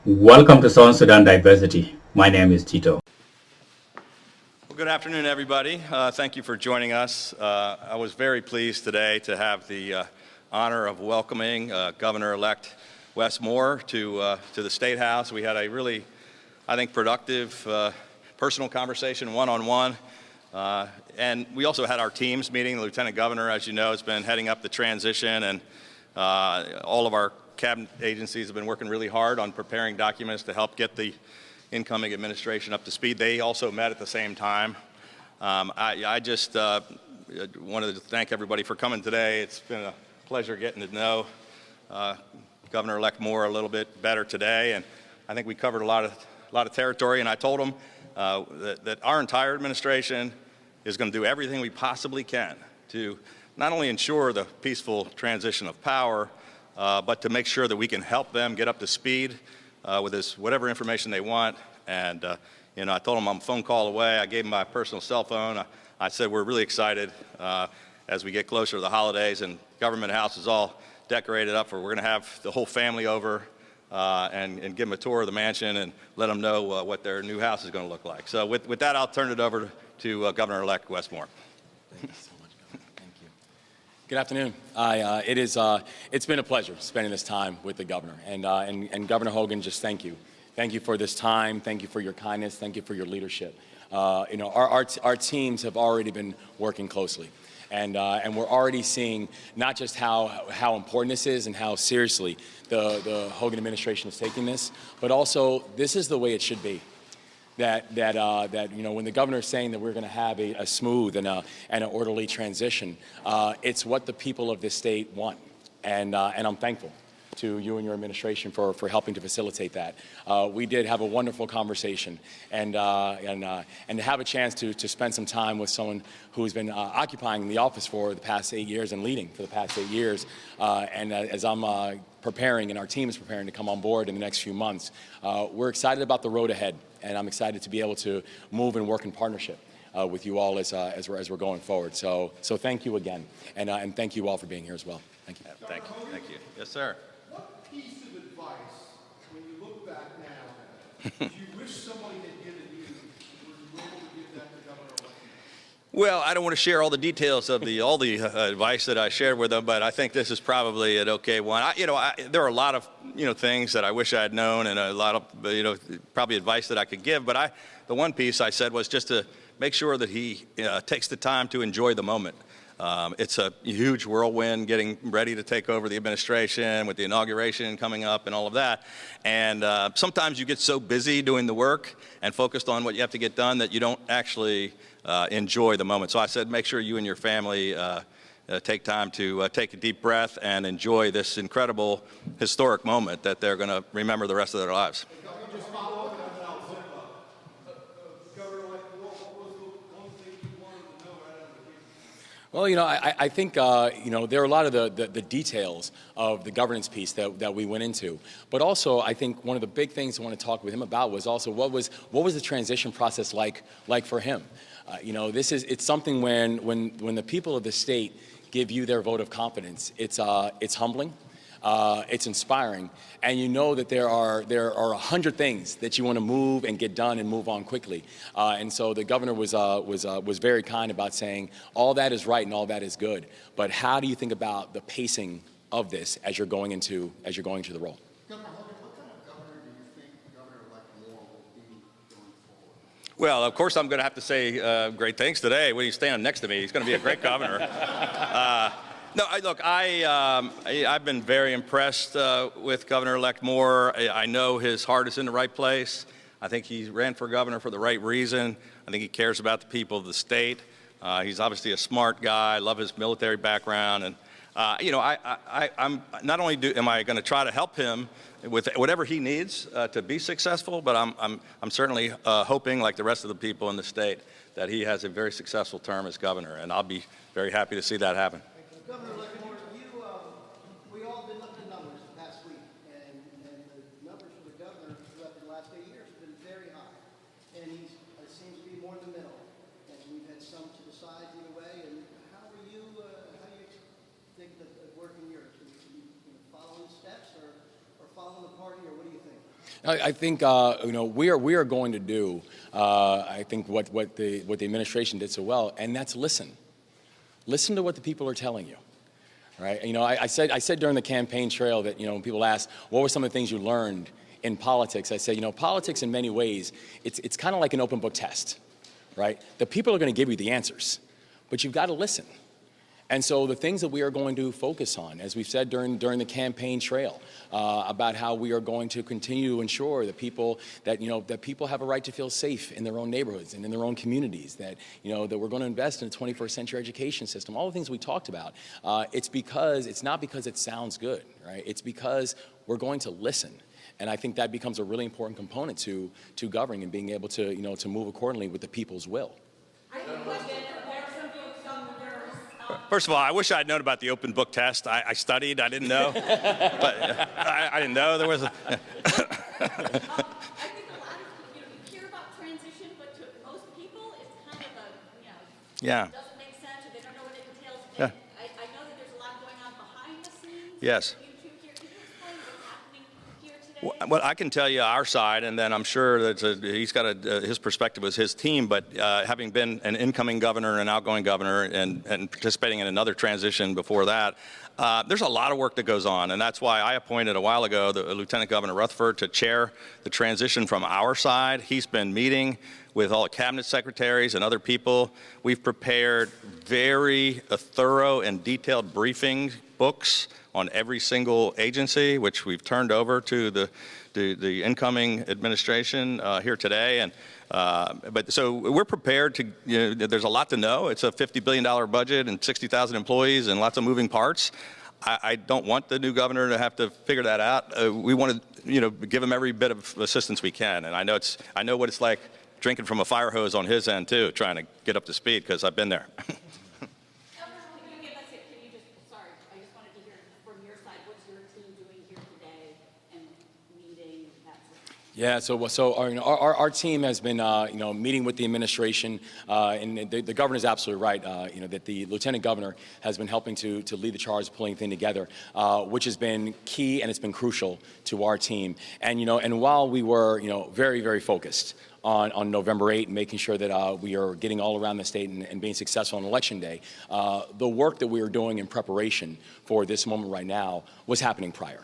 Welcome to Southern Sudan Diversity. My name is Tito. Well, good afternoon, everybody. Thank you for joining us. I was very pleased today to have the honor of welcoming Governor-elect Wes Moore to the State House. We had a really, I think, productive personal conversation, one-on-one. And we also had our teams meeting. The Lieutenant Governor, as you know, has been heading up the transition, and all of our cabinet agencies have been working really hard on preparing documents to help get the incoming administration up to speed. They also met at the same time. I just wanted to thank everybody for coming today. It's been a pleasure getting to know Governor-elect Moore a little bit better today, and I think we covered a lot of territory. And I told him that our entire administration is going to do everything we possibly can to not only ensure the peaceful transition of power, but to make sure that we can help them get up to speed with whatever information they want. And I told them I'm a phone call away. I gave them my personal cell phone. I said we're really excited as we get closer to the holidays, and Government House is all decorated up. We're going to have the whole family over and give them a tour of the mansion and let them know what their new house is going to look like. So with that, I'll turn it over to Governor-elect Wes Moore. Thank you so much, Governor. Thank you. Good afternoon. It's been a pleasure spending this time with the governor. And Governor Hogan, just thank you. Thank you for this time. Thank you for your kindness. Thank you for your leadership. Our teams have already been working closely. And we're already seeing not just how important this is and how seriously the Hogan administration is taking this, but also this is the way it should be. That when the governor is saying that we're going to have a smooth and an orderly transition, it's what the people of this state want, and I'm thankful to you and your administration for helping to facilitate that. We did have a wonderful conversation, and to have a chance to spend some time with someone who's been occupying the office for the past 8 years and leading for the past 8 years, and as I'm preparing and our team is preparing to come on board in the next few months, we're excited about the road ahead, and I'm excited to be able to move and work in partnership with you all as we're going forward. So thank you again, and thank you all for being here as well. Thank you. Thank you. Thank you. Yes, sir. What piece of advice, when you look back now, do you wish somebody had given you, were you able to give that to Governor-elect? Well, I don't want to share all the details of all the advice that I shared with them, but I think this is probably an okay one. There are a lot of things that I wish I had known, and a lot of probably advice that I could give. But the one piece I said was just to make sure that he takes the time to enjoy the moment. It's a huge whirlwind getting ready to take over the administration with the inauguration coming up and all of that. And sometimes you get so busy doing the work and focused on what you have to get done that you don't actually enjoy the moment. So I said, make sure you and your family take time to take a deep breath and enjoy this incredible historic moment that they're going to remember the rest of their lives. Well, I think, there are a lot of the details of the governance piece that we went into. But also, I think one of the big things I want to talk with him about was also what was the transition process like for him? It's something when the people of the state give you their vote of confidence, it's humbling. It's inspiring, and you know that there are 100 things that you want to move and get done and move on quickly. And so the governor was very kind about saying all that is right and all that is good, but how do you think about the pacing of this as you're going into the role? Governor Hogan, what kind of governor do you think Governor-elect Moore will be going forward? Well, of course, I'm going to have to say great things today when he's standing next to me. He's going to be a great governor. No, I've been very impressed with Governor-elect Moore. I know his heart is in the right place. I think he ran for governor for the right reason. I think he cares about the people of the state. He's obviously a smart guy. I love his military background, and I'm not only am I going to try to help him with whatever he needs to be successful, but I'm certainly hoping, like the rest of the people in the state, that he has a very successful term as governor, and I'll be very happy to see that happen. Governor-elect Moore, we all been looking at numbers the past week, and the numbers for the governor throughout the last 8 years have been very high, and it seems to be more in the middle, and we've had some to the side either way. And how do you think that working here, following steps or following the party, or what do you think? I think we are going to do I think what the administration did so well, and that's listen. Listen to what the people are telling you. Right? I said during the campaign trail that when people ask what were some of the things you learned in politics, I said politics in many ways it's kind of like an open book test, right? The people are going to give you the answers, but you've got to listen. And so the things that we are going to focus on, as we've said during the campaign trail, about how we are going to continue to ensure that people that people have a right to feel safe in their own neighborhoods and in their own communities, that that we're going to invest in a 21st century education system, all the things we talked about. It's not because it sounds good, right? It's because we're going to listen. And I think that becomes a really important component to governing and being able to to move accordingly with the people's will. First of all, I wish I'd known about the open book test. I studied. I didn't know. But I didn't know there was a... I think a lot of you hear about transition, but to most people, it's kind of a, Yeah. doesn't make sense, or they don't know what it entails. Yeah. I know that there's a lot going on behind the scenes. Yes. You two here, can you explain what's happening here today? Well, I can tell you our side, and then I'm sure that he's got his perspective as his team, but having been an incoming governor and an outgoing governor and participating in another transition before that, there's a lot of work that goes on, and that's why I appointed a while ago the Lieutenant Governor Rutherford to chair the transition from our side. He's been meeting with all the cabinet secretaries and other people. We've prepared very thorough and detailed briefing books on every single agency, which we've turned over to the incoming administration here today. And but so we're prepared to. There's a lot to know. It's a $50 billion budget and 60,000 employees and lots of moving parts. I don't want the new governor to have to figure that out. We want to give him every bit of assistance we can. And I know what it's like drinking from a fire hose on his end too, trying to get up to speed because I've been there. Yeah, so our team has been meeting with the administration, and the governor's absolutely right. That the lieutenant governor has been helping to lead the charge, pulling things together, which has been key and it's been crucial to our team. And while we were very, very focused on November 8th, making sure that we are getting all around the state and being successful on Election Day, the work that we are doing in preparation for this moment right now was happening prior.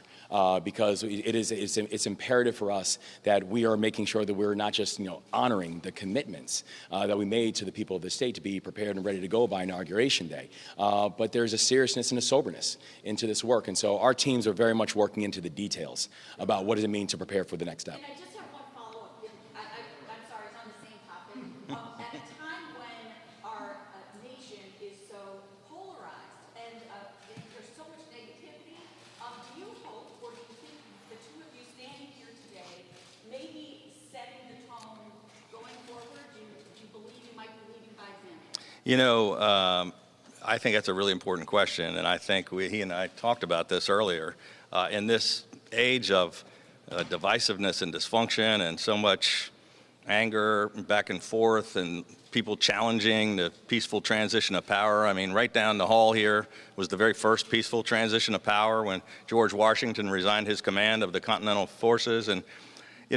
Because it's imperative for us that we are making sure that we're not just honoring the commitments that we made to the people of the state to be prepared and ready to go by Inauguration Day, but there's a seriousness and a soberness into this work, and so our teams are very much working into the details about what does it mean to prepare for the next step. And I just have one follow-up. I'm sorry, it's on the same topic. At a time when our nation is so polarized and there's so much negativity, do you hope, or do you think the two of you standing here today may be setting the tone going forward? Do you believe you might be leading by example? I think that's a really important question, and I think he and I talked about this earlier. In this age of divisiveness and dysfunction and so much anger back and forth and people challenging the peaceful transition of power. I mean, right down the hall here was the very first peaceful transition of power when George Washington resigned his command of the Continental Forces. And,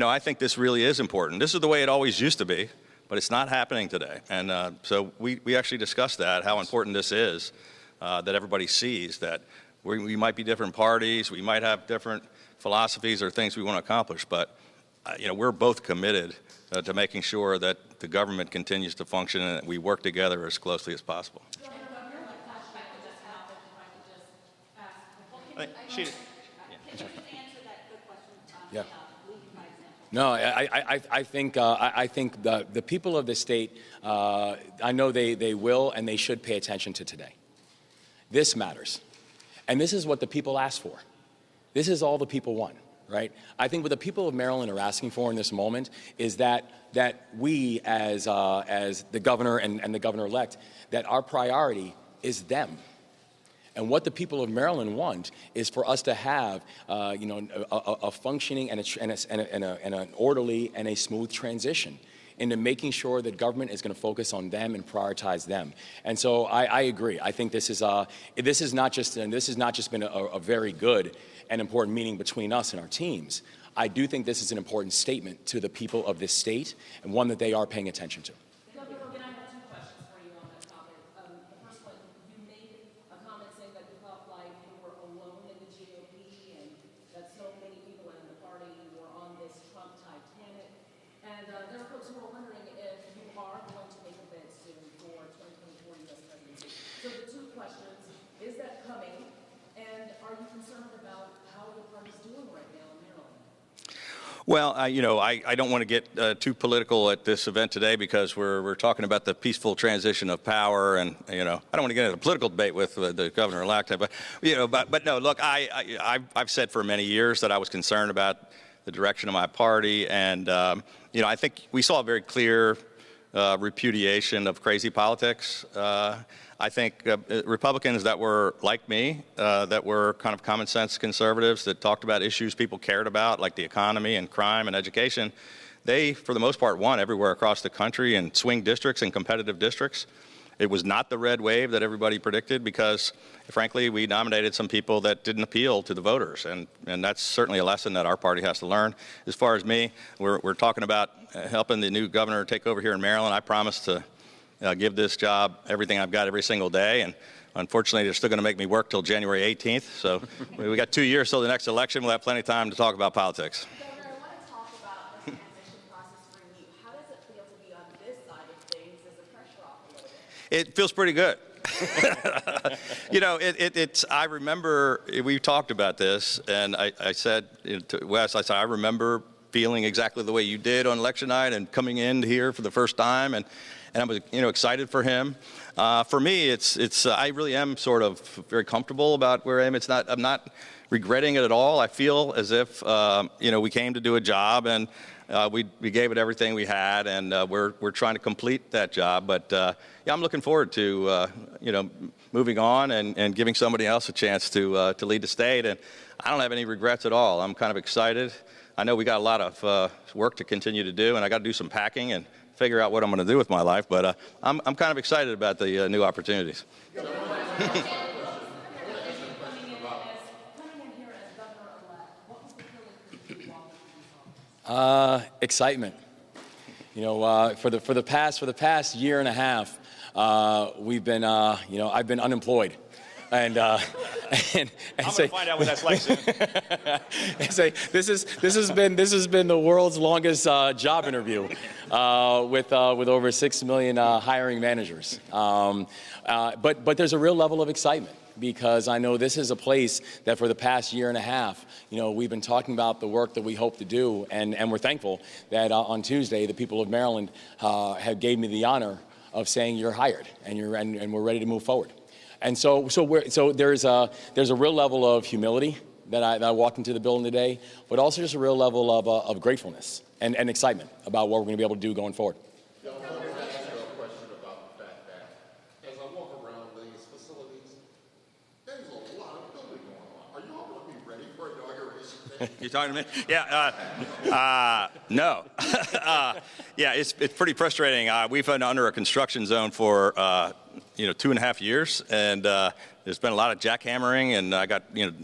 I think this really is important. This is the way it always used to be, but it's not happening today. And so we actually discussed that, how important this is, that everybody sees that we might be different parties, we might have different philosophies or things we want to accomplish, but we're both committed to making sure that the government continues to function and that we work together as closely as possible. Yeah. No, I think the people of the state, I know they will and they should pay attention to today. This matters. And this is what the people asked for. This is all the people want, right? I think what the people of Maryland are asking for in this moment is that we, as the governor and the governor-elect, that our priority is them. And what the people of Maryland want is for us to have, a functioning and an orderly and a smooth transition into making sure that government is going to focus on them and prioritize them. And so I agree. I think this has not just been a very good and important meeting between us and our teams. I do think this is an important statement to the people of this state, and one that they are paying attention to. Governor Hogan, I have two questions for you on that topic. The first one, you made a comment saying that you felt like you were alone in the GOP and that so many people in the party were on this Trump Titanic. And there are folks who are wondering if you are going to make a bid soon for 2024 U.S. presidency. So the two questions, is that coming? And are you concerned about how the party's doing right now in Maryland? Well, I don't want to get too political at this event today because we're talking about the peaceful transition of power, and I don't want to get into a political debate with the governor-elect. But no, look, I've said for many years that I was concerned about the direction of my party, and I think we saw a very clear repudiation of crazy politics. I think Republicans that were like me, that were kind of common sense conservatives that talked about issues people cared about, like the economy and crime and education, they, for the most part, won everywhere across the country in swing districts and competitive districts. It was not the red wave that everybody predicted because, frankly, we nominated some people that didn't appeal to the voters, and that's certainly a lesson that our party has to learn. As far as me, we're talking about helping the new governor take over here in Maryland. I promise to give this job everything I've got every single day, and unfortunately they're still going to make me work till January 18th, so we got 2 years till the next election. We'll have plenty of time to talk about politics. Governor, I want to talk about the transition process for you. How does it feel to be on this side of things? Is the pressure off a little bit? It feels pretty good. I remember we talked about this, and I said to Wes, I remember feeling exactly the way you did on election night and coming in here for the first time, and I was excited for him. For me, I really am sort of very comfortable about where I am. I'm not regretting it at all. I feel as if we came to do a job, and we gave it everything we had, and we're trying to complete that job. But I'm looking forward to moving on and giving somebody else a chance to lead the state. And I don't have any regrets at all. I'm kind of excited. I know we got a lot of work to continue to do, and I got to do some packing and figure out what I'm going to do with my life. But I'm kind of excited about the new opportunities. Excitement. For the past year and a half, we've been, I've been unemployed. And I'm going to find out what that's like soon. This has been the world's longest job interview with over 6 million hiring managers. But there's a real level of excitement, because I know this is a place that for the past year and a half, we've been talking about the work that we hope to do, and we're thankful that on Tuesday the people of Maryland have gave me the honor of saying you're hired and we're ready to move forward. And so there's a real level of humility that I walked into the building today, but also just a real level of gratefulness and excitement about what we're going to be able to do going forward. I want to ask you a question about the fact that as I walk around these facilities, there's a lot of building going on. Are you all going to be ready for inauguration day? You talking to me? Yeah. No. Yeah, it's pretty frustrating. We've been under a construction zone for 2.5 years, and there's been a lot of jackhammering, and I got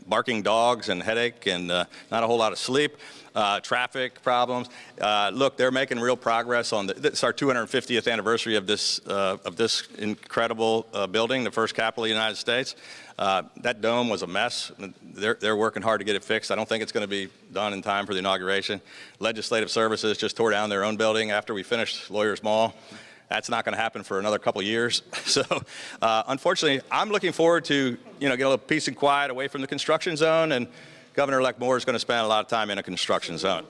barking dogs and headache and not a whole lot of sleep. Traffic problems. Look, they're making real progress on it's our 250th anniversary of this incredible building, the first Capitol of the United States. That dome was a mess. They're working hard to get it fixed. I don't think it's going to be done in time for the inauguration. Legislative Services just tore down their own building after we finished Lawyers Mall. That's not going to happen for another couple years. So, unfortunately, I'm looking forward to get a little peace and quiet away from the construction zone, and Governor-elect Moore is going to spend a lot of time in a construction zone.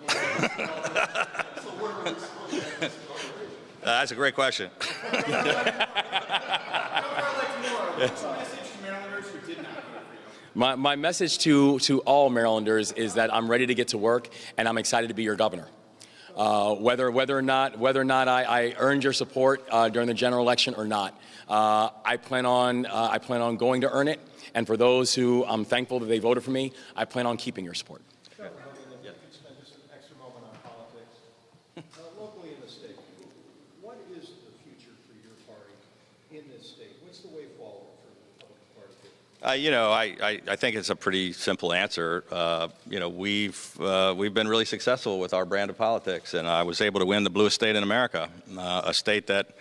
That's a great question. My message to all Marylanders is that I'm ready to get to work, and I'm excited to be your governor. Whether or not I earned your support during the general election or not, I plan on going to earn it. And for those who I'm thankful that they voted for me, I plan on keeping your support. Spend just an extra moment on politics. Locally in the state, I think it's a pretty simple answer. We've been really successful with our brand of politics, and I was able to win the bluest state in America, a state that,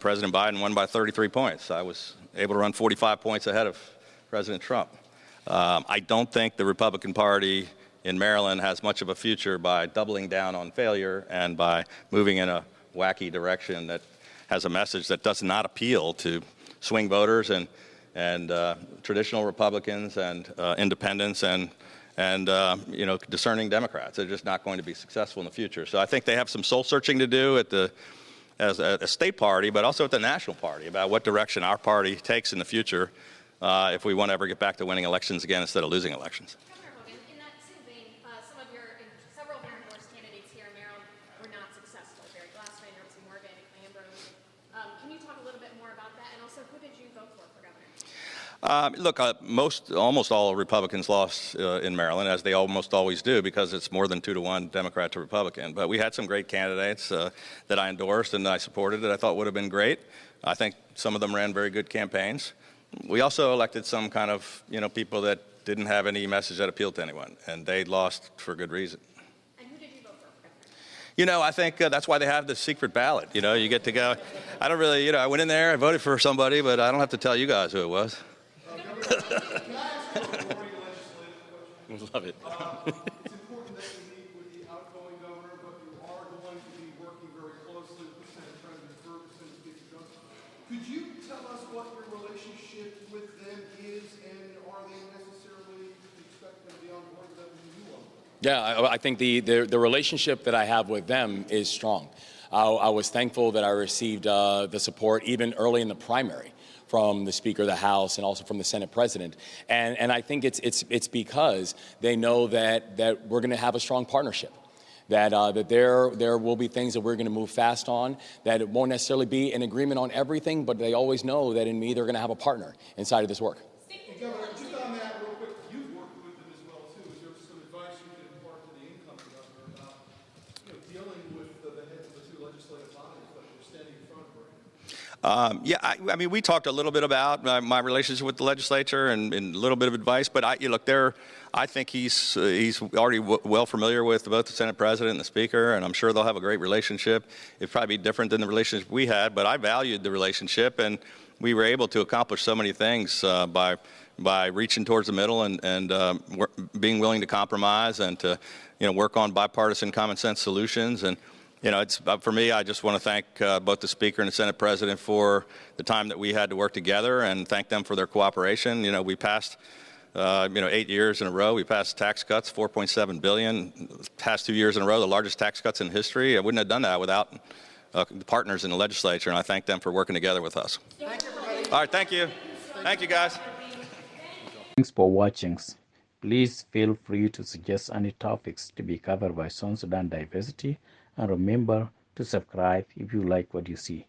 President Biden won by 33 points. I was able to run 45 points ahead of President Trump. I don't think the Republican Party in Maryland has much of a future by doubling down on failure and by moving in a wacky direction that has a message that does not appeal to swing voters and traditional Republicans and independents and discerning Democrats. They're just not going to be successful in the future. So I think they have some soul searching to do as a state party, but also at the national party about what direction our party takes in the future if we want to ever get back to winning elections again instead of losing elections. Governor Hogan, in that same vein, several of your endorsed candidates here in Maryland were not successful. Barry Glassman, Morgan, Ambrose. Can you talk a little bit more about that? And also, who did you vote for governor? Almost all Republicans lost in Maryland, as they almost always do, because it's more than 2-to-1 Democrat to Republican. But we had some great candidates that I endorsed and I supported that I thought would have been great. I think some of them ran very good campaigns. We also elected some kind of, people that didn't have any message that appealed to anyone, and they lost for good reason. And who did you vote for? I think that's why they have the secret ballot. You get to go. I don't really, I went in there, I voted for somebody, but I don't have to tell you guys who it was. Love it. It's important that you meet with the outgoing governor, but you are going to be working very closely with Senate President Ferguson and Speaker Johnson. Could you tell us what your relationship with them is, and are they necessarily expected to be on board with that when you are? Yeah, I think the relationship that I have with them is strong. I was thankful that I received the support even early in the primary from the Speaker of the House and also from the Senate President. And I think it's because they know that we're going to have a strong partnership, that there will be things that we're going to move fast on, that it won't necessarily be an agreement on everything, but they always know that in me they're going to have a partner inside of this work. Governor, just on that real quick, you've worked with them as well, too. Is there some advice you can impart to the incoming governor about dealing with the heads of the two legislative bodies that are standing in front of her? We talked a little bit about my relationship with the legislature and a little bit of advice, but I think he's already well familiar with both the Senate President and the Speaker, and I'm sure they'll have a great relationship. It'd probably be different than the relationship we had, but I valued the relationship, and we were able to accomplish so many things by reaching towards the middle and being willing to compromise and to work on bipartisan common sense solutions. And it's for me, I just want to thank both the Speaker and the Senate President for the time that we had to work together and thank them for their cooperation. We passed 8 years in a row. We passed tax cuts, $4.7 billion, past 2 years in a row, the largest tax cuts in history. I wouldn't have done that without the partners in the legislature, and I thank them for working together with us. Thank you, everybody. All right, thank you. Thank you, guys. Thanks for watching. Please feel free to suggest any topics to be covered by South Sudan Diversity, and remember to subscribe if you like what you see.